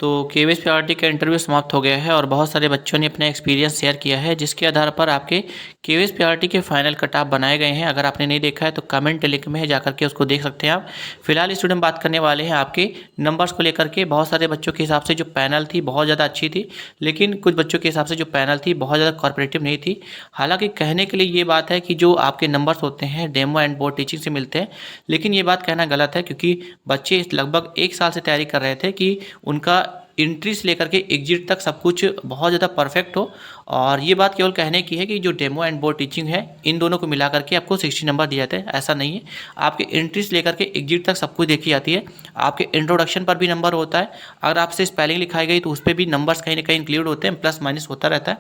तो केवीएसपीआरटी का इंटरव्यू समाप्त हो गया है और बहुत सारे बच्चों ने अपना एक्सपीरियंस शेयर किया है, जिसके आधार पर आपके केवीएसपीआरटी के फाइनल कट ऑफ बनाए गए हैं। अगर आपने नहीं देखा है तो कमेंट लिंक में है, जाकर के उसको देख सकते हैं आप। फिलहाल स्टूडेंट बात करने वाले हैं आपके नंबर्स को लेकर के। बहुत सारे बच्चों के हिसाब से जो पैनल थी बहुत ज़्यादा अच्छी थी, लेकिन कुछ बच्चों के हिसाब से जो पैनल थी बहुत ज़्यादा कॉर्पोरेटिव नहीं थी। हालांकि कहने के लिए ये बात है कि जो आपके नंबर्स होते हैं डेमो एंड बोर्ड टीचिंग से मिलते हैं, लेकिन ये बात कहना गलत है, क्योंकि बच्चे लगभग 1 साल से तैयारी कर रहे थे कि उनका एंट्री से लेकर के एग्जिट तक सब कुछ बहुत ज़्यादा परफेक्ट हो। और ये बात केवल कहने की है कि जो डेमो एंड बोर्ड टीचिंग है, इन दोनों को मिला करके आपको 60 नंबर दिए जाते हैं। ऐसा नहीं है, आपके एंट्री से लेकर के एग्जिट तक सब कुछ देखी जाती है। आपके इंट्रोडक्शन पर भी नंबर होता है। अगर आपसे स्पेलिंग लिखाई गई तो उस पर भी नंबर्स कहीं ना कहीं इंक्लूड होते हैं, प्लस माइनस होता रहता है।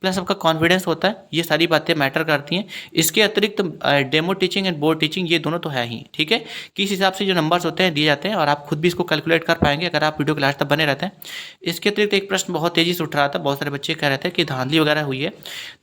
प्लस आपका कॉन्फिडेंस होता है, ये सारी बातें मैटर करती हैं। इसके अतिरिक्त demo teaching and board teaching ये दोनों तो है ही, ठीक है। किस हिसाब से जो नंबर्स होते हैं दिए जाते हैं, और आप खुद भी इसको कैलकुलेट कर पाएंगे अगर आप वीडियो क्लास तक बने रहते हैं। इसके अतिरिक्त एक प्रश्न बहुत तेज़ी से उठ रहा था, बहुत सारे बच्चे कह रहे थे कि धांधली वगैरह हुई है।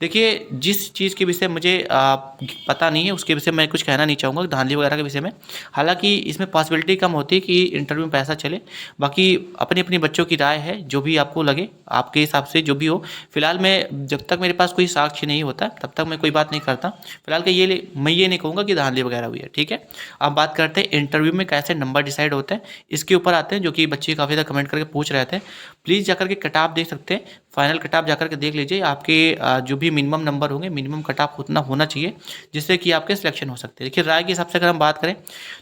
देखिए, जिस चीज़ के विषय मुझे पता नहीं है उसके विषय में कुछ कहना नहीं चाहूँगा धांधली वगैरह के विषय में। हालांकि इसमें पॉसिबिलिटी कम होती है कि इंटरव्यू में पैसा चले। बाकी अपनी अपनी बच्चों की राय है, जो भी आपको लगे आपके हिसाब से जो भी हो। फिलहाल मैं जब तक मेरे पास कोई साक्ष्य नहीं होता तब तक मैं कोई बात नहीं करता। फिलहाल के मैं ये नहीं कहूँगा कि धांधली वगैरह हुई है, ठीक है। अब बात करते हैं इंटरव्यू में कैसे नंबर डिसाइड होते हैं, इसके ऊपर आते हैं, जो कि बच्चे काफ़ी ज़्यादा कमेंट करके पूछ रहे थे। प्लीज़ जाकर के कट ऑफ देख सकते हैं, फाइनल कट ऑफ जाकर के देख लीजिए। आपके जो भी मिनिमम नंबर होंगे, मिनिमम कट ऑफ उतना होना चाहिए जिससे कि आपके सिलेक्शन हो सकते हैं। देखिए, राय के हिसाब से अगर हम बात करें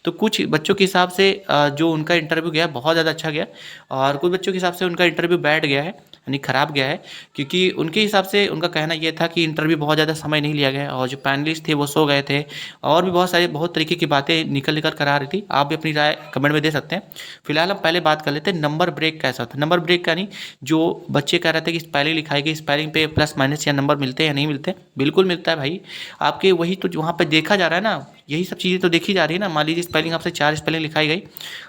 तो कुछ बच्चों के हिसाब से जो उनका इंटरव्यू गया बहुत ज़्यादा अच्छा गया, और कुछ बच्चों के हिसाब से उनका इंटरव्यू बैड गया है, यानी ख़राब गया है। क्योंकि उनके हिसाब से उनका कहना ये था कि इंटरव्यू बहुत ज़्यादा समय नहीं लिया गया, और जो पैनलिस्ट थे वो सो गए थे, और भी बहुत तरीके की बातें निकल कर आ रही थी। आप भी अपनी राय कमेंट में दे सकते हैं। फिलहाल हम पहले बात कर लेते हैं नंबर ब्रेक कैसा था। नंबर ब्रेक का नहीं, जो बच्चे कह रहे थे कि स्पेलिंग लिखाई गई, स्पेलिंग पे प्लस माइनस या नंबर मिलते हैं या नहीं मिलते, बिल्कुल मिलता है भाई। आपके वही तो वहाँ पे देखा जा रहा है ना, यही सब चीज़ें तो देखी जा रही है ना। मान लीजिए स्पेलिंग आपसे 4 स्पेलिंग लिखाई गई,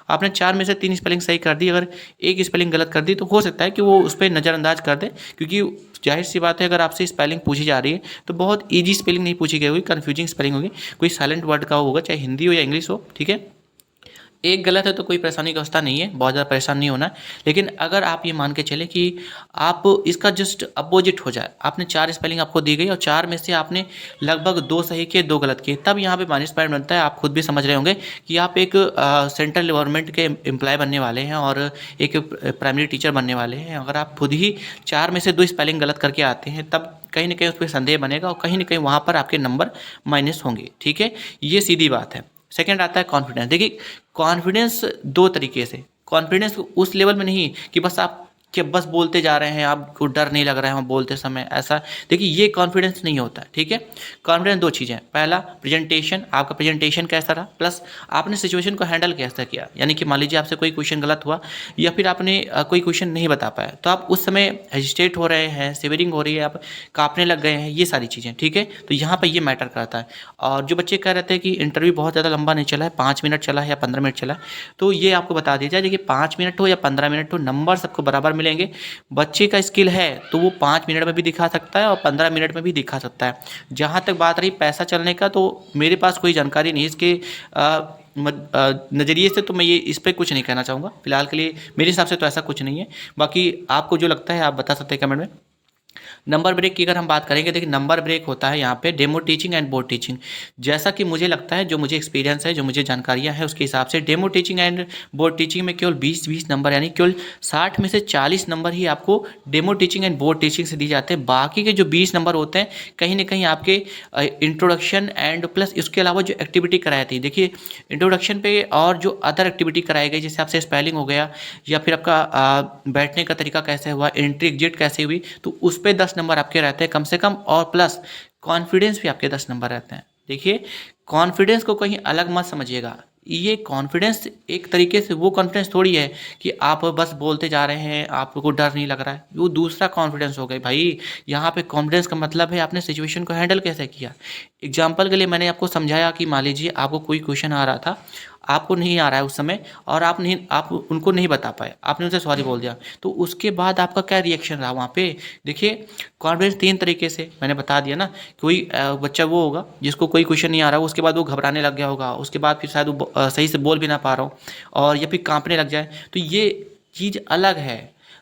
आपने 4 में से 3 स्पेलिंग सही कर दी, अगर एक स्पेलिंग गलत कर दी तो हो सकता है कि वो उस पर नज़रअंदाज कर दे, क्योंकि जाहिर सी बात है अगर आपसे स्पेलिंग पूछी जा रही है तो बहुत ईजी स्पेलिंग नहीं पूछी गई होगी, कन्फ्यूजिंग स्पेलिंग होगी, कोई साइलेंट वर्ड का होगा, चाहे हिंदी हो या इंग्लिश हो, ठीक है। एक गलत है तो कोई परेशानी का अवस्था नहीं है, बहुत ज़्यादा परेशान नहीं होना है। लेकिन अगर आप ये मान के चले कि आप इसका जस्ट अपोजिट हो जाए, आपने 4 स्पेलिंग आपको दी गई और 4 में से आपने लगभग 2 सही किए 2 गलत किए, तब यहाँ पे माइनस पॉइंट बनता है। आप खुद भी समझ रहे होंगे कि आप एक सेंट्रल गवर्नमेंट के एम्प्लॉय बनने वाले हैं और एक प्राइमरी टीचर बनने वाले हैं। अगर आप खुद ही 4 में से 2 स्पेलिंग गलत करके आते हैं, तब कहीं ना कहीं उस पर संदेह बनेगा और कहीं ना कहीं वहाँ पर आपके नंबर माइनस होंगे, ठीक है। ये सीधी बात है। सेकेंड आता है कॉन्फिडेंस। देखिए, कॉन्फिडेंस 2 तरीके से, कॉन्फिडेंस उस लेवल में नहीं कि बस आप कि बस बोलते जा रहे हैं, आपको डर नहीं लग रहा है वहाँ बोलते समय, ऐसा देखिए ये कॉन्फिडेंस नहीं होता है, ठीक है। कॉन्फिडेंस 2 चीज़ें हैं, पहला प्रेजेंटेशन, आपका प्रेजेंटेशन कैसा रहा, प्लस आपने सिचुएशन को हैंडल कैसा किया। यानी कि मान लीजिए आपसे कोई क्वेश्चन गलत हुआ या फिर आपने कोई क्वेश्चन नहीं बता पाया, तो आप उस समय हेजिटेट हो रहे हैं, सिवरिंग हो रही है, आप काँपने लग गए हैं, ये सारी चीज़ें, ठीक है। तो यहाँ पर ये मैटर करता है। और जो बच्चे कह रहे थे कि इंटरव्यू बहुत ज़्यादा लंबा नहीं चला है, 5 मिनट चला है या 15 मिनट चला है, तो ये आपको बता दिया जाए, देखिए 5 मिनट हो या 15 मिनट हो, नंबर सबको बराबर मिलेंगे। बच्चे का स्किल है तो वो 5 मिनट में भी दिखा सकता है और 15 मिनट में भी दिखा सकता है। जहाँ तक बात रही पैसा चलने का, तो मेरे पास कोई जानकारी नहीं है इसके नज़रिए से, तो मैं ये इस पर कुछ नहीं कहना चाहूँगा। फिलहाल के लिए मेरे हिसाब से तो ऐसा कुछ नहीं है। बाकी आपको जो लगता है आप बता सकते हैं कमेंट में। नंबर ब्रेक की अगर हम बात करेंगे, देखिए नंबर ब्रेक होता है यहाँ पे demo teaching and board teaching. जैसा कि मुझे लगता है, जो मुझे एक्सपीरियंस है, जो मुझे जानकारियाँ हैं, उसके हिसाब से demo teaching and board teaching में केवल 20-20 नंबर, यानी केवल 60 में से 40 नंबर ही आपको demo teaching and board teaching से दिए जाते हैं। बाकी के जो 20 नंबर होते हैं कहीं ना कहीं आपके इंट्रोडक्शन एंड प्लस इसके अलावा जो एक्टिविटी कराई थी। देखिए, इंट्रोडक्शन पे और जो अदर एक्टिविटी कराई गई, जैसे आपसे स्पेलिंग हो गया या फिर आपका बैठने का तरीका कैसे हुआ, एंट्री एग्जिट कैसे हुई, तो उस पर 10 नंबर आपके रहते हैं कम से कम, और प्लस कॉन्फिडेंस भी आपके 10 नंबर रहते हैं। देखिए, कॉन्फिडेंस को कहीं अलग मत समझिएगा। ये कॉन्फिडेंस एक तरीके से वो कॉन्फिडेंस थोड़ी है कि आप बस बोलते जा रहे हैं, आपको डर नहीं लग रहा है, वो दूसरा कॉन्फिडेंस हो गई भाई। यहाँ पे कॉन्फिडेंस का मतलब है आपने सिचुएशन को हैंडल कैसे किया। एग्जाम्पल के लिए मैंने आपको समझाया कि मान लीजिए आपको कोई क्वेश्चन आ रहा था, आपको नहीं आ रहा है उस समय, और आप उनको नहीं बता पाए, आपने उनसे सॉरी बोल दिया, तो उसके बाद आपका क्या रिएक्शन रहा वहाँ पे। देखिए, कॉन्फिडेंस 3 तरीके से मैंने बता दिया ना। कोई बच्चा वो होगा जिसको कोई क्वेश्चन नहीं आ रहा, उसके बाद वो घबराने लग गया होगा, उसके बाद फिर शायद वो सही से बोल भी ना पा रहा हो, और या फिर कांपने लग जाए, तो ये चीज़ अलग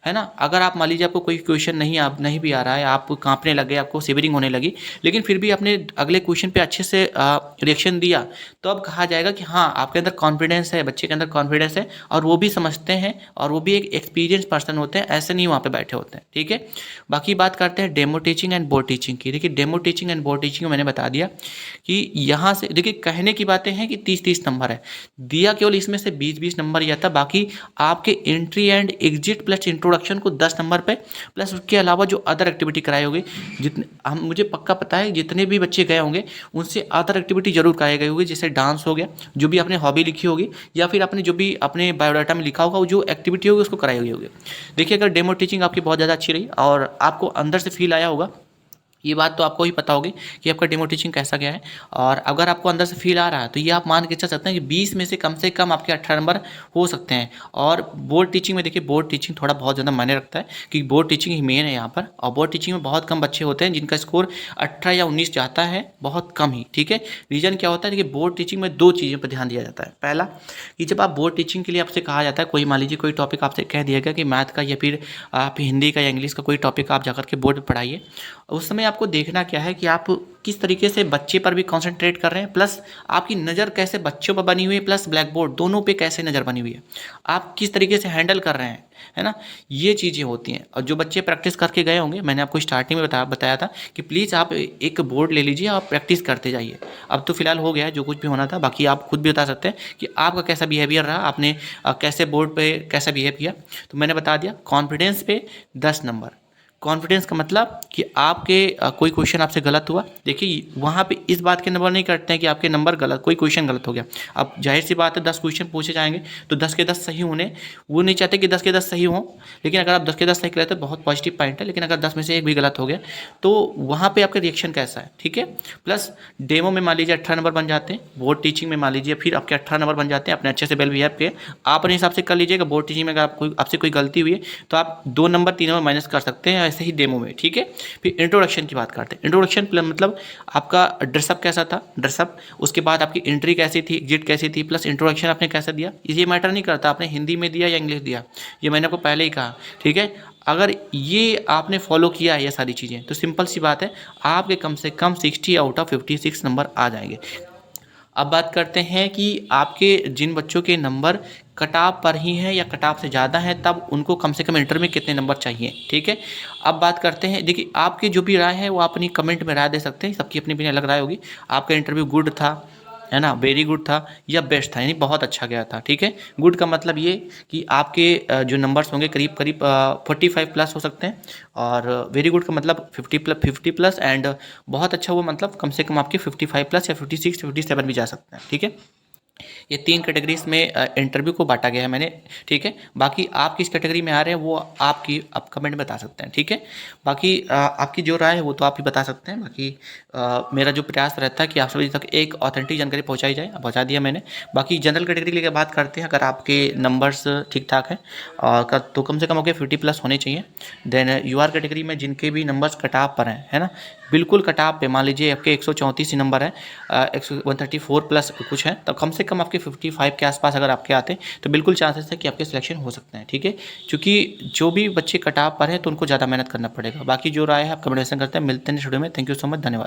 है ना। अगर आप मान लीजिए आपको कोई क्वेश्चन नहीं भी आ रहा है, आप कांपने लगे, आपको शिवरिंग होने लगी, लेकिन फिर भी आपने अगले क्वेश्चन पे अच्छे से रिएक्शन दिया, तो अब कहा जाएगा कि हाँ आपके अंदर कॉन्फिडेंस है, बच्चे के अंदर कॉन्फिडेंस है, और वो भी समझते हैं और वो भी एक एक्सपीरियंस पर्सन होते हैं, ऐसे नहीं वहाँ पे बैठे होते हैं। ठीक है, बाकी बात करते हैं demo teaching and board teaching की। देखिए demo teaching and board teaching मैंने बता दिया कि यहाँ से देखिए कहने की बातें हैं कि 30-30 नंबर है, दिया केवल इसमें से 20-20 नंबर या था। बाकी आपके entry and exit plus introduction को 10 नंबर पे, प्लस उसके अलावा जो अदर एक्टिविटी कराई होगी, जितने हम मुझे पक्का पता है जितने भी बच्चे गए होंगे उनसे अदर एक्टिविटी जरूर कराई गई होगी, जैसे डांस हो गया, जो भी आपने हॉबी लिखी होगी या फिर आपने जो भी अपने बायोडाटा में लिखा होगा, वो जो एक्टिविटी होगी उसको कराई हुई होगी। देखिए अगर डेमो टीचिंग आपकी बहुत ज़्यादा अच्छी रही और आपको अंदर से फील आया होगा, ये बात तो आपको ही पता होगी कि आपका डेमो टीचिंग कैसा गया है, और अगर आपको अंदर से फील आ रहा है तो ये आप मान के चल सकते हैं कि 20 में से कम आपके 18 नंबर हो सकते हैं। और बोर्ड टीचिंग में देखिए बोर्ड टीचिंग थोड़ा बहुत ज़्यादा मायने रखता है कि बोर्ड टीचिंग ही मेन है यहाँ पर, और बोर्ड टीचिंग में बहुत कम बच्चे होते हैं जिनका स्कोर 18 या 19 जाता है, बहुत कम ही। ठीक है, रीज़न क्या होता है, देखिए बोर्ड टीचिंग में 2 चीज़ों पर ध्यान दिया जाता है। पहला कि जब आप बोर्ड टीचिंग के लिए आपसे कहा जाता है, कोई मान लीजिए कोई टॉपिक आपसे कह दिया गया कि मैथ का या फिर आप हिंदी का या इंग्लिश का कोई टॉपिक आप जाकर के बोर्ड पर पढ़ाइए, उस समय आपको देखना क्या है कि आप किस तरीके से बच्चे पर भी कंसंट्रेट कर रहे हैं, प्लस आपकी नज़र कैसे बच्चों पर बनी हुई है, प्लस ब्लैक बोर्ड दोनों पे कैसे नज़र बनी हुई है, आप किस तरीके से हैंडल कर रहे हैं, है ना। ये चीज़ें होती हैं। और जो बच्चे प्रैक्टिस करके गए होंगे, मैंने आपको स्टार्टिंग में बताया था कि प्लीज़ आप एक बोर्ड ले लीजिए और प्रैक्टिस करते जाइए। अब तो फिलहाल हो गया है जो कुछ भी होना था, बाकी आप खुद भी बता सकते हैं कि आपका कैसा बिहेवियर रहा, आपने कैसे बोर्ड पे कैसा बिहेव किया। तो मैंने बता दिया कॉन्फिडेंस पे 10 नंबर। कॉन्फिडेंस का मतलब कि आपके कोई क्वेश्चन आपसे गलत हुआ, देखिए वहाँ पे इस बात के नंबर नहीं करते हैं कि आपके नंबर गलत, कोई क्वेश्चन गलत हो गया। अब जाहिर सी बात है 10 क्वेश्चन पूछे जाएंगे तो 10 के 10 सही होने, वो नहीं चाहते कि 10 के 10 सही हों, लेकिन अगर आप 10 के 10 सही कर लेते हैं बहुत पॉजिटिव पॉइंट है, लेकिन अगर 10 में से एक भी गलत हो गया तो वहाँ पर आपका रिएक्शन कैसा है। ठीक है, प्लस डेमो में मान लीजिए 18 नंबर बन जाते हैं, बोर्ड टीचिंग में मान लीजिए फिर आपके 18 नंबर बन जाते हैं, अपने अच्छे से वेल बिहेव किए, आप अपने हिसाब से कर लीजिएगा। बोर्ड टीचिंग में अगर आपसे कोई गलती हुई है तो आप 2 नंबर 3 नंबर माइनस कर सकते हैं, ऐसे ही डेमो में। ठीक है, फिर इंट्रोडक्शन की बात करते हैं। इंट्रोडक्शन मतलब आपका ड्रेसअप कैसा था, ड्रेसअप, उसके बाद आपकी एंट्री कैसी थी, एग्जिट कैसी थी, प्लस इंट्रोडक्शन आपने कैसा दिया। ये मैटर नहीं करता आपने हिंदी में दिया या इंग्लिश दिया, ये मैंने आपको पहले ही कहा। ठीक है, अगर ये आपने फॉलो किया है ये सारी चीज़ें, तो सिंपल सी बात है आपके कम से कम 60 आउट ऑफ 56 नंबर आ जाएंगे। अब बात करते हैं कि आपके जिन बच्चों के नंबर कटाव पर ही हैं या कटाव से ज़्यादा हैं, तब उनको कम से कम इंटर में कितने नंबर चाहिए। ठीक है, अब बात करते हैं, देखिए आपकी जो भी राय है वो आप अपनी कमेंट में राय दे सकते हैं, सबकी अपनी अपनी अलग राय होगी। आपका इंटरव्यू गुड था, है ना, वेरी गुड था, या बेस्ट था, यानी बहुत अच्छा गया था। ठीक है, गुड का मतलब ये कि आपके जो नंबर्स होंगे करीब करीब 45 प्लस हो सकते हैं, और वेरी गुड का मतलब 50 प्लस, एंड बहुत अच्छा हुआ मतलब कम से कम आपके 55 प्लस या 56 57 भी जा सकते हैं। ठीक है, ये 3 कैटेगरीज में इंटरव्यू को बांटा गया है मैंने। ठीक है, बाकी आप किस कैटेगरी में आ रहे हैं वो आप कमेंट में बता सकते हैं। ठीक है, बाकी आपकी जो राय है वो तो आप ही बता सकते हैं। बाकी मेरा जो प्रयास रहता है कि आप सभी तक एक ऑथेंटिक जानकारी पहुंचाई जाए, पहुंचा दिया मैंने। बाकी जनरल कैटेगरी लेकर बात करते हैं, अगर आपके नंबर्स ठीक ठाक हैं और तो कम से कम आपके 50 प्लस होने चाहिए। देन यूआर कैटेगरी में जिनके भी नंबर्स कटाव पर हैं, है ना, बिल्कुल कटाव पे, मान लीजिए आपके 134 ही नंबर है, 134 प्लस कुछ है, तो कम से कम आपके 55 के आसपास अगर आपके आते हैं तो बिल्कुल चांसेस है कि आपके सिलेक्शन हो सकते हैं। ठीक है, क्योंकि जो भी बच्चे कटाव पर हैं तो उनको ज़्यादा मेहनत करना पड़ेगा। बाकी जो राय है आप कमेंट करते हैं। मिलते हैं नेक्स्ट वीडियो में। थैंक यू सो मच, धन्यवाद।